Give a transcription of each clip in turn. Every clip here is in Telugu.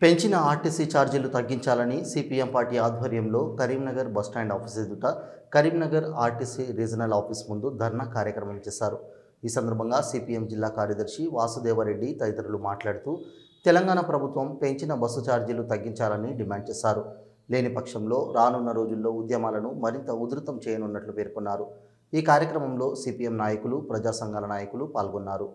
పెంచిన ఆర్టీసీ ఛార్జీలు తగ్గించాలని సిపిఎం పార్టీ ఆధ్వర్యంలో కరీంనగర్ బస్టాండ్ ఆఫీస్ ఎదుట కరీంనగర్ ఆర్టీసీ రీజనల్ ఆఫీస్ ముందు ధర్నా కార్యక్రమం చేశారు। ఈ సందర్భంగా సిపిఎం జిల్లా కార్యదర్శి వాసుదేవరెడ్డి తదితరులు మాట్లాడుతూ తెలంగాణ ప్రభుత్వం పెంచిన బస్సు ఛార్జీలు తగ్గించాలని డిమాండ్ చేశారు। లేని పక్షంలో రానున్న రోజుల్లో ఉద్యమాలను మరింత ఉధృతం చేయనున్నట్లు పేర్కొన్నారు। ఈ కార్యక్రమంలో సిపిఎం నాయకులు, ప్రజా సంఘాల నాయకులు పాల్గొన్నారు।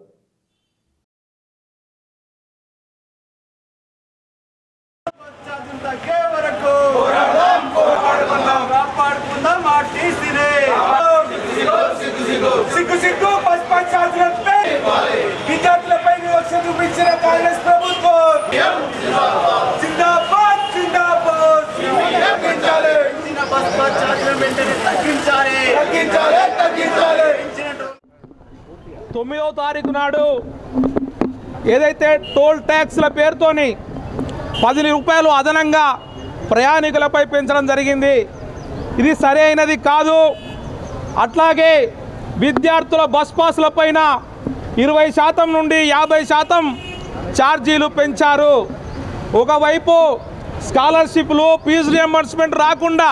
తొమ్మిదవ తారీఖు నాడు ఏదైతే టోల్ ట్యాక్స్ల పేరుతోని 10 రూపాయలు అదనంగా ప్రయాణికులపై పెంచడం జరిగింది। ఇది సరైనది కాదు। అట్లాగే విద్యార్థుల బస్ పాస్ల పైన 20% నుండి 50% ఛార్జీలు పెంచారు। ఒకవైపు స్కాలర్షిప్లు, ఫీజు రియంబర్స్మెంట్ రాకుండా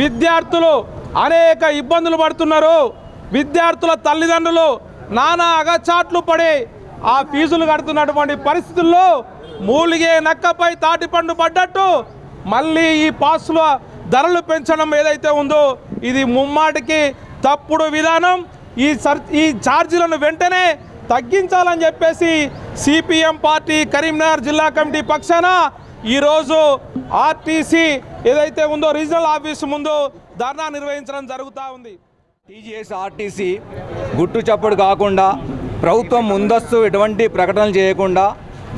విద్యార్థులు అనేక ఇబ్బందులు పడుతున్నారు। విద్యార్థుల తల్లిదండ్రులు నానా అగచాట్లు పడి ఆ ఫీజులు కడుతున్నటువంటి పరిస్థితుల్లో మూలిగే నక్కపై తాటిపండు పడ్డట్టు మళ్ళీ ఈ పాసుల ధరలు పెంచడం ఏదైతే ఉందో ఇది ముమ్మాటికి తప్పుడు విధానం। ఈ ఛార్జీలను వెంటనే తగ్గించాలని చెప్పేసి సిపిఎం పార్టీ కరీంనగర్ జిల్లా కమిటీ పక్షాన ఈరోజు ఆర్టీసీ ఏదైతే ఉందో రీజనల్ ఆఫీస్ ముందు ధర్నా నిర్వహించడం జరుగుతూ ఉంది। టీజీఎస్ ఆర్టీసీ గుట్టు చప్పుడు కాకుండా ప్రభుత్వం ముందస్తు ఎటువంటి ప్రకటనలు చేయకుండా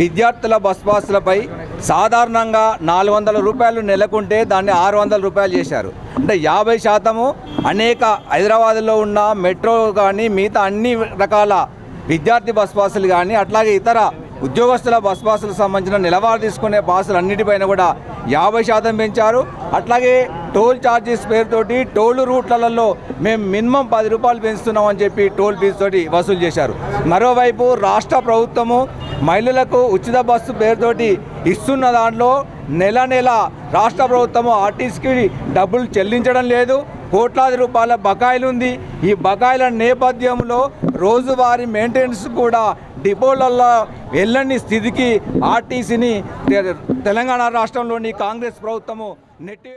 విద్యార్థుల బస్ పాస్లపై సాధారణంగా 400 రూపాయలు నెలకుంటే దాన్ని 600 రూపాయలు చేశారు। అంటే 50% అనేక హైదరాబాద్లో ఉన్న మెట్రో కానీ మిగతా అన్ని రకాల విద్యార్థి బస్ పాసులు కానీ అట్లాగే ఇతర ఉద్యోగస్తుల బస్ పాసులకు సంబంధించిన నిలవారు తీసుకునే పాసులు అన్నిటిపైన కూడా 50% పెంచారు। అట్లాగే టోల్ ఛార్జెస్ పేరుతోటి టోల్ రూట్లలో మేము మినిమం 10 రూపాయలు పెంచుతున్నామని చెప్పి టోల్ ఫీజు తోటి వసూలు చేశారు। మరోవైపు రాష్ట్ర ప్రభుత్వము మహిళలకు ఉచిత బస్సు పేరుతోటి ఇస్తున్న దాంట్లో నెల రాష్ట్ర ప్రభుత్వము ఆర్టీసీకి డబ్బులు చెల్లించడం లేదు। కోట్లాది రూపాయల బకాయిలు ఉంది। ఈ బకాయిల నేపథ్యంలో రోజువారీ మెయింటెనెన్స్ కూడా డిపోలలో వెళ్ళని స్థితికి ఆర్టీసీని తెలంగాణ రాష్ట్రంలోని కాంగ్రెస్ ప్రభుత్వము నెట్టి